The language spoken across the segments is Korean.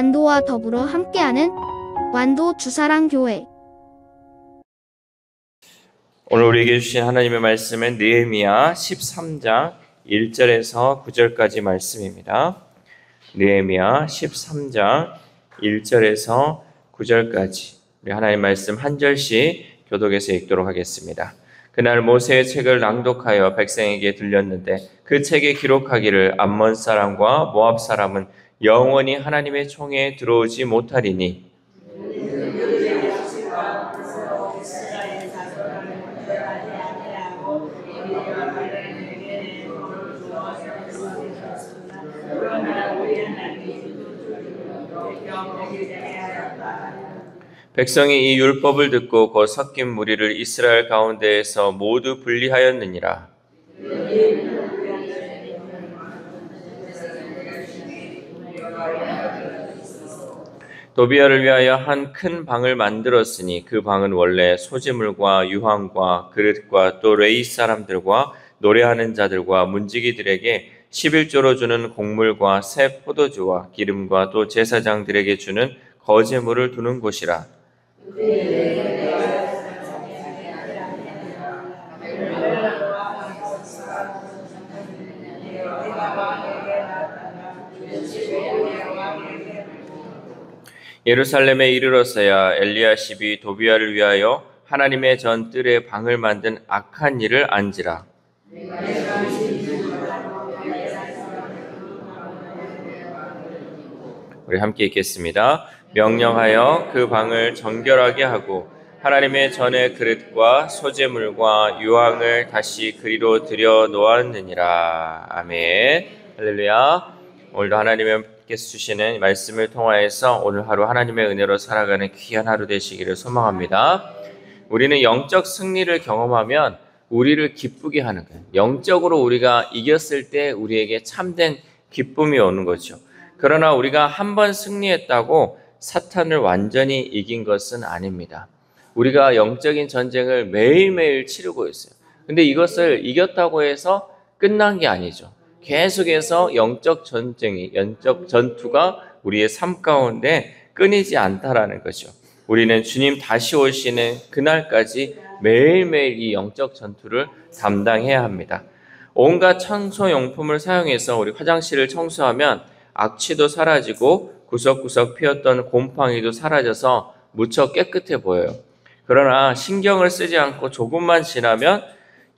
완도와 더불어 함께하는 완도 주사랑교회. 오늘 우리에게 주신 하나님의 말씀은 느헤미야 13장 1절에서 9절까지 말씀입니다. 느헤미야 13장 1절에서 9절까지 우리 하나님 말씀 한 절씩 교독해서 읽도록 하겠습니다. 그날 모세의 책을 낭독하여 백성에게 들렸는데 그 책에 기록하기를 암몬 사람과 모압 사람은 영원히 하나님의 총에 들어오지 못하리니 백성이 이 율법을 듣고 곧 섞인 무리를 이스라엘 가운데에서 모두 분리하였느니라. 도비아를 위하여 한 큰 방을 만들었으니 그 방은 원래 소재물과 유황과 그릇과 또 레이 사람들과 노래하는 자들과 문지기들에게 11조로 주는 곡물과 새 포도주와 기름과 또 제사장들에게 주는 거제물을 두는 곳이라. 예루살렘에 이르러서야 엘리야십이 도비아를 위하여 하나님의 전 뜰에 방을 만든 악한 일을 안지라. 우리 함께 읽겠습니다. 명령하여 그 방을 정결하게 하고 하나님의 전의 그릇과 소재물과 유황을 다시 그리로 들여 놓았느니라. 아멘. 할렐루야. 오늘도 하나님께서 주시는 말씀을 통하여서 오늘 하루 하나님의 은혜로 살아가는 귀한 하루 되시기를 소망합니다. 우리는 영적 승리를 경험하면 우리를 기쁘게 하는 거예요. 영적으로 우리가 이겼을 때 우리에게 참된 기쁨이 오는 거죠. 그러나 우리가 한 번 승리했다고 사탄을 완전히 이긴 것은 아닙니다. 우리가 영적인 전쟁을 매일매일 치르고 있어요. 근데 이것을 이겼다고 해서 끝난 게 아니죠. 계속해서 영적 전쟁이, 영적 전투가 우리의 삶 가운데 끊이지 않다라는 거죠. 우리는 주님 다시 오시는 그날까지 매일매일 이 영적 전투를 담당해야 합니다. 온갖 청소용품을 사용해서 우리 화장실을 청소하면 악취도 사라지고 구석구석 피었던 곰팡이도 사라져서 무척 깨끗해 보여요. 그러나 신경을 쓰지 않고 조금만 지나면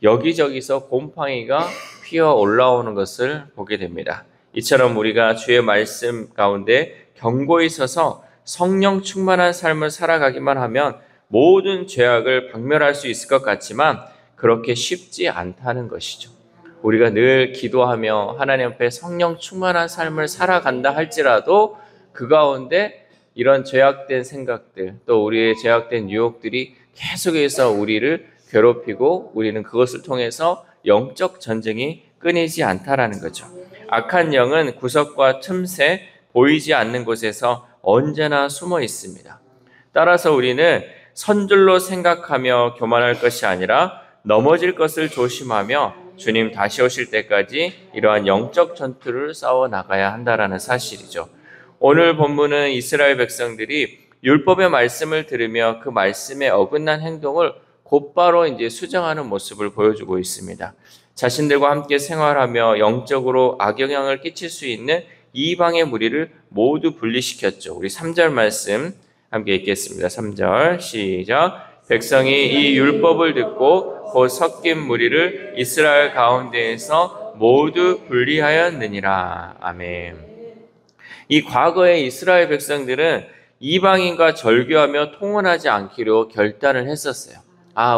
여기저기서 곰팡이가 피어 올라오는 것을 보게 됩니다. 이처럼 우리가 주의 말씀 가운데 견고히 서서 성령 충만한 삶을 살아가기만 하면 모든 죄악을 박멸할 수 있을 것 같지만 그렇게 쉽지 않다는 것이죠. 우리가 늘 기도하며 하나님 앞에 성령 충만한 삶을 살아간다 할지라도 그 가운데 이런 죄악된 생각들 또 우리의 죄악된 유혹들이 계속해서 우리를 괴롭히고 우리는 그것을 통해서 영적 전쟁이 끊이지 않다라는 거죠. 악한 영은 구석과 틈새 보이지 않는 곳에서 언제나 숨어 있습니다. 따라서 우리는 선줄로 생각하며 교만할 것이 아니라 넘어질 것을 조심하며 주님 다시 오실 때까지 이러한 영적 전투를 싸워 나가야 한다라는 사실이죠. 오늘 본문은 이스라엘 백성들이 율법의 말씀을 들으며 그 말씀에 어긋난 행동을 곧바로 수정하는 모습을 보여주고 있습니다. 자신들과 함께 생활하며 영적으로 악영향을 끼칠 수 있는 이방의 무리를 모두 분리시켰죠. 우리 3절 말씀 함께 읽겠습니다. 3절 시작. 백성이 이 율법을 듣고 곧 섞인 무리를 이스라엘 가운데에서 모두 분리하였느니라. 아멘. 이 과거의 이스라엘 백성들은 이방인과 절교하며 통혼하지 않기로 결단을 했었어요.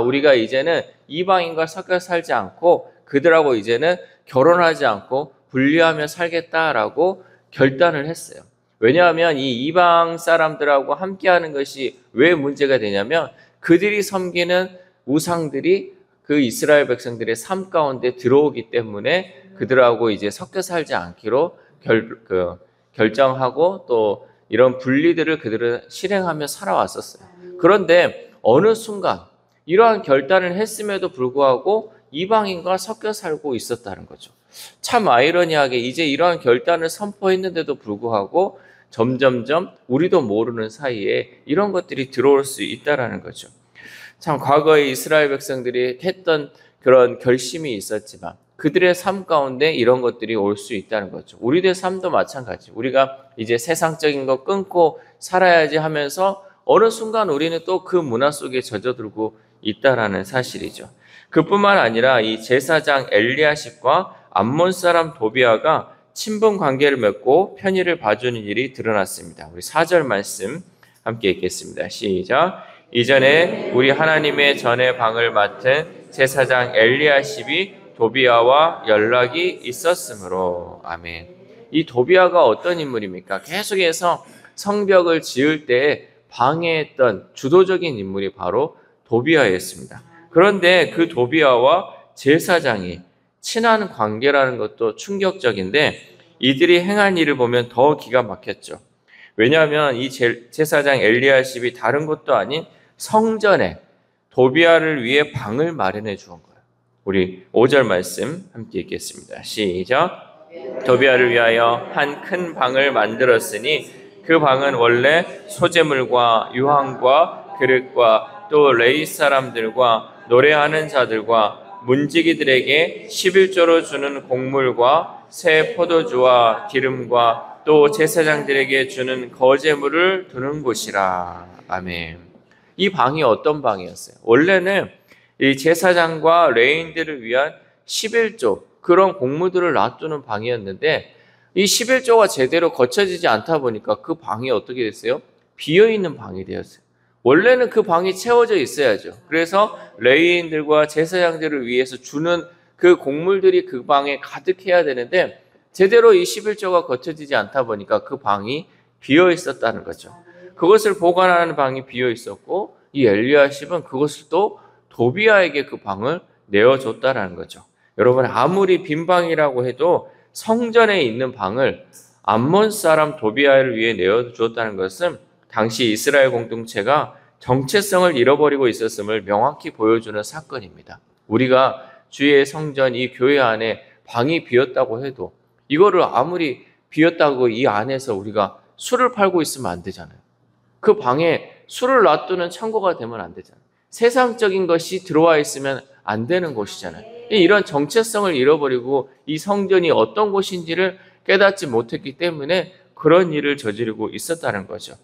우리가 이제는 이방인과 섞여 살지 않고 그들하고 이제는 결혼하지 않고 분리하며 살겠다라고 결단을 했어요. 왜냐하면 이 이방 사람들하고 함께하는 것이 왜 문제가 되냐면 그들이 섬기는 우상들이 그 이스라엘 백성들의 삶 가운데 들어오기 때문에 그들하고 이제 섞여 살지 않기로 결정하고 또 이런 분리들을 그들은 실행하며 살아왔었어요. 그런데 어느 순간 이러한 결단을 했음에도 불구하고 이방인과 섞여 살고 있었다는 거죠. 참 아이러니하게 이제 이러한 결단을 선포했는데도 불구하고 점점점 우리도 모르는 사이에 이런 것들이 들어올 수 있다라는 거죠. 참 과거에 이스라엘 백성들이 했던 그런 결심이 있었지만 그들의 삶 가운데 이런 것들이 올 수 있다는 거죠. 우리들의 삶도 마찬가지. 우리가 이제 세상적인 거 끊고 살아야지 하면서 어느 순간 우리는 또 그 문화 속에 젖어들고 있다라는 사실이죠. 그뿐만 아니라 이 제사장 엘리야십과 암몬 사람 도비아가 친분 관계를 맺고 편의를 봐주는 일이 드러났습니다. 우리 4절 말씀 함께 읽겠습니다. 시작. 이전에 우리 하나님의 전의 방을 맡은 제사장 엘리야십이 도비아와 연락이 있었으므로. 아멘. 이 도비아가 어떤 인물입니까? 계속해서 성벽을 지을 때 방해했던 주도적인 인물이 바로 도비아였습니다. 그런데 그 도비아와 제사장이 친한 관계라는 것도 충격적인데 이들이 행한 일을 보면 더 기가 막혔죠. 왜냐하면 이 제사장 엘리야십이 다른 것도 아닌 성전에 도비아를 위해 방을 마련해 주은 거예요. 우리 5절 말씀 함께 읽겠습니다. 시작. 도비아를 위하여 한 큰 방을 만들었으니 그 방은 원래 소재물과 유황과 그릇과 또 레위 사람들과 노래하는 자들과 문지기들에게 11조로 주는 곡물과 새 포도주와 기름과 또 제사장들에게 주는 거제물을 두는 곳이라. 아멘. 이 방이 어떤 방이었어요? 원래는 이 제사장과 레위인들을 위한 11조 그런 곡물들을 놔두는 방이었는데 이 11조가 제대로 거쳐지지 않다 보니까 그 방이 어떻게 됐어요? 비어있는 방이 되었어요. 원래는 그 방이 채워져 있어야죠. 그래서 레위인들과 제사장들을 위해서 주는 그 곡물들이 그 방에 가득해야 되는데 제대로 이 11조가 거쳐지지 않다 보니까 그 방이 비어 있었다는 거죠. 그것을 보관하는 방이 비어 있었고 이 엘리야십은 그것을 또 도비아에게 그 방을 내어줬다라는 거죠. 여러분 아무리 빈 방이라고 해도 성전에 있는 방을 암몬 사람 도비아를 위해 내어주었다는 것은 당시 이스라엘 공동체가 정체성을 잃어버리고 있었음을 명확히 보여주는 사건입니다. 우리가 주의 성전 이 교회 안에 방이 비었다고 해도 이거를 아무리 비었다고 이 안에서 우리가 술을 팔고 있으면 안 되잖아요. 그 방에 술을 놔두는 창고가 되면 안 되잖아요. 세상적인 것이 들어와 있으면 안 되는 곳이잖아요. 이런 정체성을 잃어버리고 이 성전이 어떤 곳인지를 깨닫지 못했기 때문에 그런 일을 저지르고 있었다는 거죠.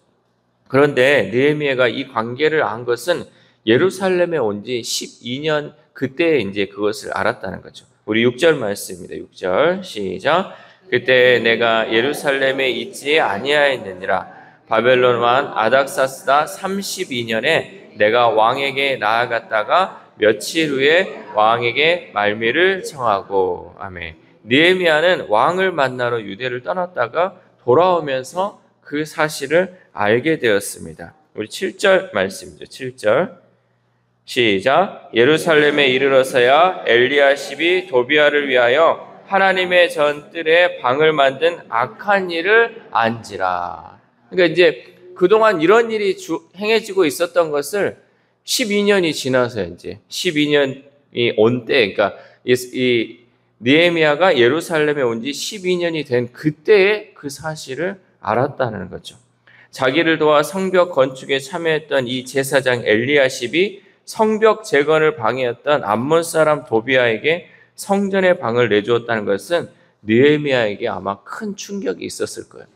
그런데 느헤미야가 이 관계를 안 것은 예루살렘에 온 지 12년 그때 이제 그것을 알았다는 거죠. 우리 6절 말씀입니다. 6절 시작. 그때 내가 예루살렘에 있지 아니하였느니라. 바벨론 왕 아닥사스다 32년에 내가 왕에게 나아갔다가 며칠 후에 왕에게 말미를 청하고. 아멘. 느헤미야는 왕을 만나러 유대를 떠났다가 돌아오면서 그 사실을 알게 되었습니다. 우리 7절 말씀이죠. 7절 시작. 예루살렘에 이르러서야 엘리야십이 도비아를 위하여 하나님의 전뜰에 방을 만든 악한 일을 안지라. 그러니까 이제 그동안 이런 일이 행해지고 있었던 것을 12년이 지나서 이제 12년이 온 때, 그러니까 이 느헤미야가 예루살렘에 온 지 12년이 된 그때의 그 사실을 알았다는 거죠. 자기를 도와 성벽 건축에 참여했던 이 제사장 엘리야십이 성벽 재건을 방해했던 암몬 사람 도비아에게 성전의 방을 내주었다는 것은 느헤미야에게 아마 큰 충격이 있었을 거예요.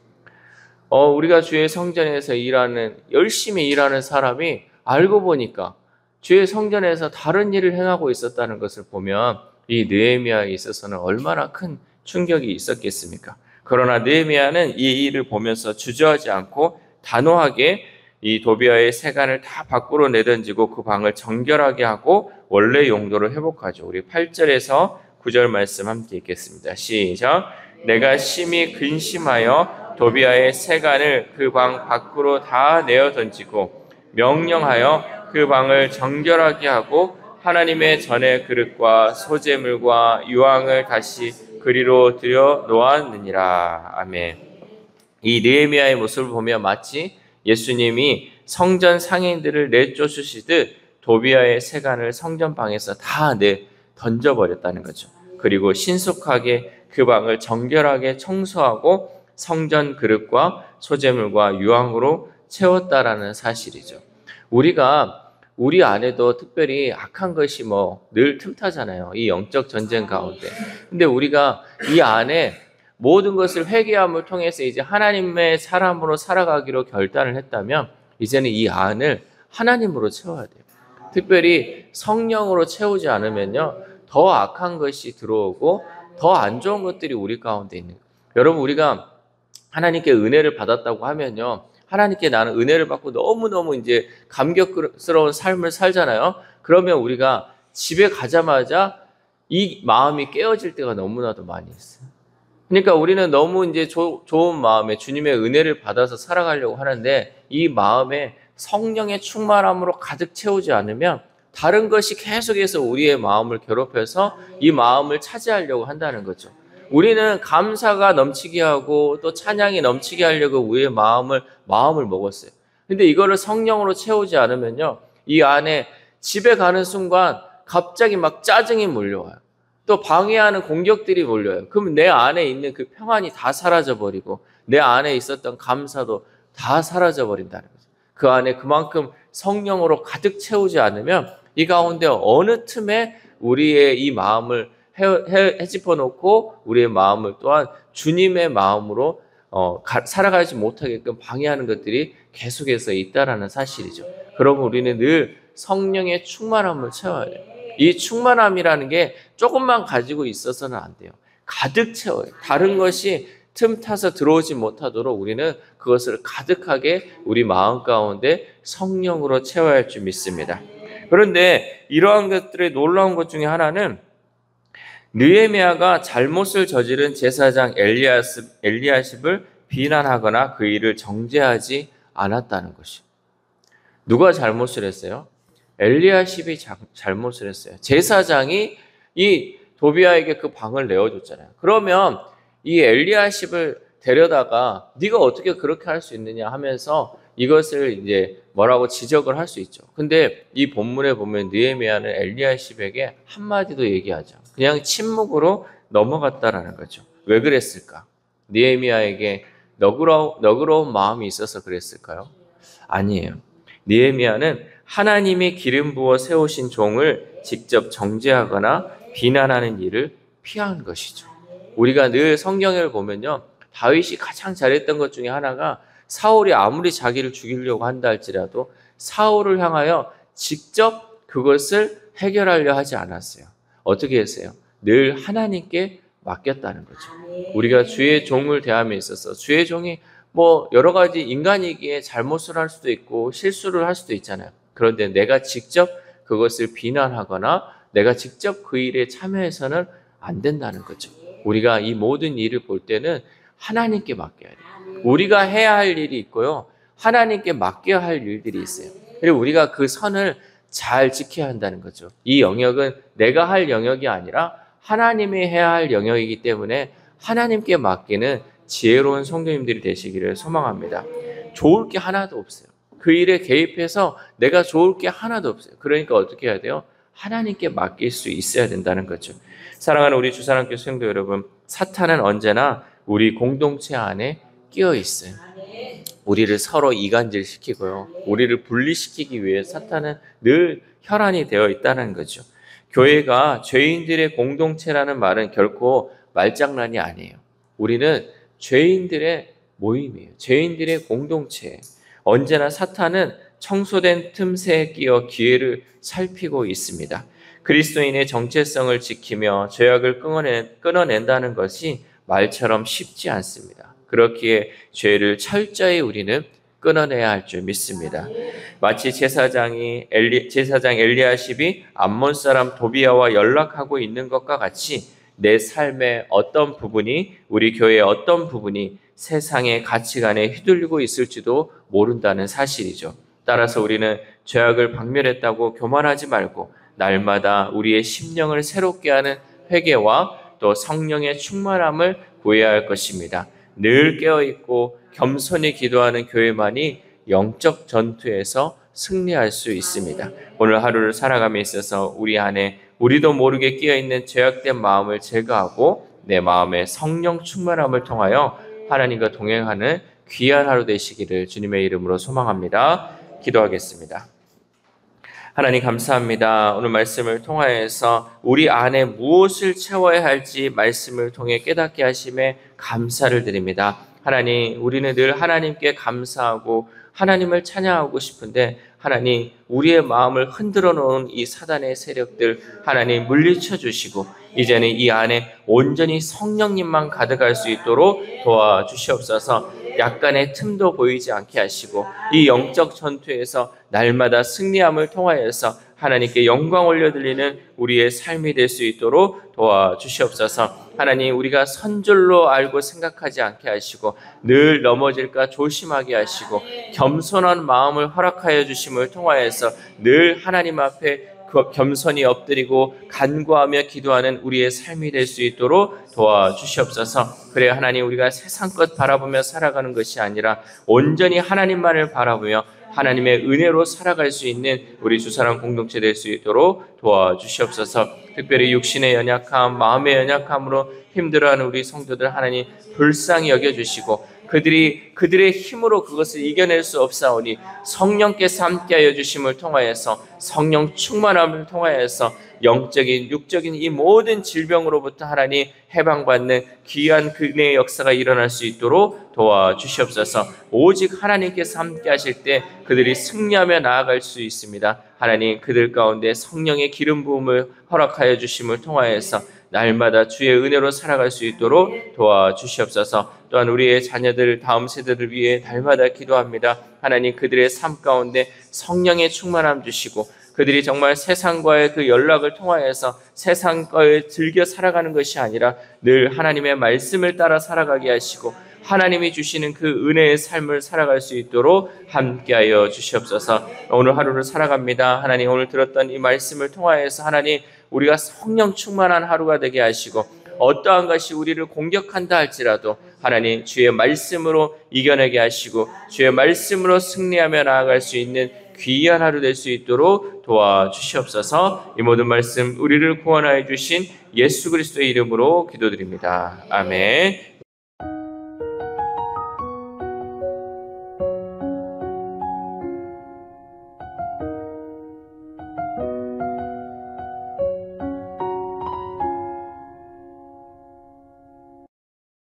우리가 주의 성전에서 열심히 일하는 사람이 알고 보니까 주의 성전에서 다른 일을 행하고 있었다는 것을 보면 이 느헤미야에 있어서는 얼마나 큰 충격이 있었겠습니까? 그러나 느헤미야는 이 일을 보면서 주저하지 않고 단호하게 이 도비아의 세간을 다 밖으로 내던지고 그 방을 정결하게 하고 원래 용도를 회복하죠. 우리 8절에서 9절 말씀 함께 읽겠습니다. 시작. 내가 심히 근심하여 도비아의 세간을 그 방 밖으로 다 내어 던지고 명령하여 그 방을 정결하게 하고 하나님의 전의 그릇과 소재물과 유황을 다시 그리로 들여 놓았느니라. 아멘. 이 느헤미야의 모습을 보면 마치 예수님이 성전 상인들을 내쫓으시듯 도비아의 세간을 성전방에서 다 던져버렸다는 거죠. 그리고 신속하게 그 방을 정결하게 청소하고 성전 그릇과 소재물과 유황으로 채웠다라는 사실이죠. 우리가 우리 안에도 특별히 악한 것이 늘 틈타잖아요. 이 영적 전쟁 가운데. 근데 우리가 이 안에 모든 것을 회개함을 통해서 이제 하나님의 사람으로 살아가기로 결단을 했다면 이제는 이 안을 하나님으로 채워야 돼요. 특별히 성령으로 채우지 않으면요, 더 악한 것이 들어오고 더 안 좋은 것들이 우리 가운데 있는 거예요. 여러분, 우리가 하나님께 은혜를 받았다고 하면요, 하나님께 나는 은혜를 받고 너무너무 이제 감격스러운 삶을 살잖아요. 그러면 우리가 집에 가자마자 이 마음이 깨어질 때가 너무나도 많이 있어요. 그러니까 우리는 너무 이제 좋은 마음에 주님의 은혜를 받아서 살아가려고 하는데 이 마음에 성령의 충만함으로 가득 채우지 않으면 다른 것이 계속해서 우리의 마음을 괴롭혀서 이 마음을 차지하려고 한다는 거죠. 우리는 감사가 넘치게 하고 또 찬양이 넘치게 하려고 우리의 마음을 먹었어요. 근데 이거를 성령으로 채우지 않으면요, 이 안에 집에 가는 순간 갑자기 막 짜증이 몰려와요. 또 방해하는 공격들이 몰려요. 그럼 내 안에 있는 그 평안이 다 사라져버리고 내 안에 있었던 감사도 다 사라져버린다는 거죠. 그 안에 그만큼 성령으로 가득 채우지 않으면 이 가운데 어느 틈에 우리의 이 마음을 헤집어 놓고 우리의 마음을 또한 주님의 마음으로 살아가지 못하게끔 방해하는 것들이 계속해서 있다라는 사실이죠. 그러면 우리는 늘 성령의 충만함을 채워야 돼요. 이 충만함이라는 게 조금만 가지고 있어서는 안 돼요. 가득 채워요. 다른 것이 틈타서 들어오지 못하도록 우리는 그것을 가득하게 우리 마음 가운데 성령으로 채워야 할 줄 믿습니다. 그런데 이러한 것들의 놀라운 것 중에 하나는 느헤미야가 잘못을 저지른 제사장 엘리야십을 비난하거나 그 일을 정죄하지 않았다는 것이요. 누가 잘못을 했어요? 엘리야십이 잘못을 했어요. 제사장이 이 도비아에게 그 방을 내어줬잖아요. 그러면 이 엘리야십을 데려다가 네가 어떻게 그렇게 할 수 있느냐 하면서 이것을 이제 뭐라고 지적을 할 수 있죠. 근데 이 본문에 보면 느헤미야는 엘리야십에게 한마디도 얘기하죠. 그냥 침묵으로 넘어갔다라는 거죠. 왜 그랬을까? 느헤미야에게 너그러운 마음이 있어서 그랬을까요? 아니에요. 느헤미야는 하나님이 기름 부어 세우신 종을 직접 정죄하거나 비난하는 일을 피한 것이죠. 우리가 늘 성경을 보면요, 다윗이 가장 잘했던 것 중에 하나가 사울이 아무리 자기를 죽이려고 한다 할지라도 사울을 향하여 직접 그것을 해결하려 하지 않았어요. 어떻게 했어요? 늘 하나님께 맡겼다는 거죠. 우리가 주의 종을 대함에 있어서 주의 종이 여러 가지 인간이기에 잘못을 할 수도 있고 실수를 할 수도 있잖아요. 그런데 내가 직접 그것을 비난하거나 내가 직접 그 일에 참여해서는 안 된다는 거죠. 우리가 이 모든 일을 볼 때는 하나님께 맡겨야 돼요. 우리가 해야 할 일이 있고요, 하나님께 맡겨야 할 일들이 있어요. 그리고 우리가 그 선을 잘 지켜야 한다는 거죠. 이 영역은 내가 할 영역이 아니라 하나님이 해야 할 영역이기 때문에 하나님께 맡기는 지혜로운 성도님들이 되시기를 소망합니다. 좋을 게 하나도 없어요. 그 일에 개입해서 내가 좋을 게 하나도 없어요. 그러니까 어떻게 해야 돼요? 하나님께 맡길 수 있어야 된다는 거죠. 사랑하는 우리 주사랑교회 성도 여러분, 사탄은 언제나 우리 공동체 안에 끼어 있어요. 우리를 서로 이간질시키고요, 우리를 분리시키기 위해 사탄은 늘 혈안이 되어 있다는 거죠. 교회가 죄인들의 공동체라는 말은 결코 말장난이 아니에요. 우리는 죄인들의 모임이에요. 죄인들의 공동체. 언제나 사탄은 청소된 틈새에 끼어 기회를 살피고 있습니다. 그리스도인의 정체성을 지키며 죄악을 끊어낸다는 것이 말처럼 쉽지 않습니다. 그렇기에 죄를 철저히 우리는 끊어내야 할 줄 믿습니다. 마치 제사장 엘리야십이 암몬 사람 도비야와 연락하고 있는 것과 같이 내 삶의 어떤 부분이, 우리 교회의 어떤 부분이 세상의 가치관에 휘둘리고 있을지도 모른다는 사실이죠. 따라서 우리는 죄악을 박멸했다고 교만하지 말고 날마다 우리의 심령을 새롭게 하는 회개와 또 성령의 충만함을 구해야 할 것입니다. 늘 깨어있고 겸손히 기도하는 교회만이 영적 전투에서 승리할 수 있습니다. 오늘 하루를 살아감에 있어서 우리 안에 우리도 모르게 끼어있는 죄악된 마음을 제거하고 내 마음에 성령 충만함을 통하여 하나님과 동행하는 귀한 하루 되시기를 주님의 이름으로 소망합니다. 기도하겠습니다. 하나님 감사합니다. 오늘 말씀을 통하여서 우리 안에 무엇을 채워야 할지 말씀을 통해 깨닫게 하심에 감사를 드립니다. 하나님, 우리는 늘 하나님께 감사하고 하나님을 찬양하고 싶은데 하나님, 우리의 마음을 흔들어 놓은 이 사단의 세력들 하나님 물리쳐 주시고 이제는 이 안에 온전히 성령님만 가득할 수 있도록 도와주시옵소서. 약간의 틈도 보이지 않게 하시고 이 영적 전투에서 날마다 승리함을 통하여서 하나님께 영광 올려드리는 우리의 삶이 될 수 있도록 도와주시옵소서. 하나님, 우리가 선줄로 알고 생각하지 않게 하시고 늘 넘어질까 조심하게 하시고 겸손한 마음을 허락하여 주심을 통하여서 늘 하나님 앞에 겸손히 엎드리고 간구하며 기도하는 우리의 삶이 될 수 있도록 도와주시옵소서. 그래 하나님, 우리가 세상 것 바라보며 살아가는 것이 아니라 온전히 하나님만을 바라보며 하나님의 은혜로 살아갈 수 있는 우리 주사랑 공동체 될 수 있도록 도와주시옵소서. 특별히 육신의 연약함, 마음의 연약함으로 힘들어하는 우리 성도들 하나님 불쌍히 여겨주시고 그들의 힘으로 그것을 이겨낼 수 없사오니 성령께서 함께하여 주심을 통하여서 성령 충만함을 통하여서 영적인 육적인 이 모든 질병으로부터 하나님 해방받는 귀한 은혜의 역사가 일어날 수 있도록 도와주시옵소서. 오직 하나님께서 함께 하실 때 그들이 승리하며 나아갈 수 있습니다. 하나님, 그들 가운데 성령의 기름 부음을 허락하여 주심을 통하여서 날마다 주의 은혜로 살아갈 수 있도록 도와주시옵소서. 또한 우리의 자녀들, 다음 세대를 위해 날마다 기도합니다. 하나님, 그들의 삶 가운데 성령의 충만함 주시고 그들이 정말 세상과의 그 연락을 통하여서 세상 거에 즐겨 살아가는 것이 아니라 늘 하나님의 말씀을 따라 살아가게 하시고 하나님이 주시는 그 은혜의 삶을 살아갈 수 있도록 함께하여 주시옵소서. 오늘 하루를 살아갑니다. 하나님, 오늘 들었던 이 말씀을 통하여서 하나님, 우리가 성령 충만한 하루가 되게 하시고 어떠한 것이 우리를 공격한다 할지라도 하나님 주의 말씀으로 이겨내게 하시고 주의 말씀으로 승리하며 나아갈 수 있는 귀한 하루 될 수 있도록 도와주시옵소서. 이 모든 말씀 우리를 구원하여 주신 예수 그리스도의 이름으로 기도드립니다. 아멘.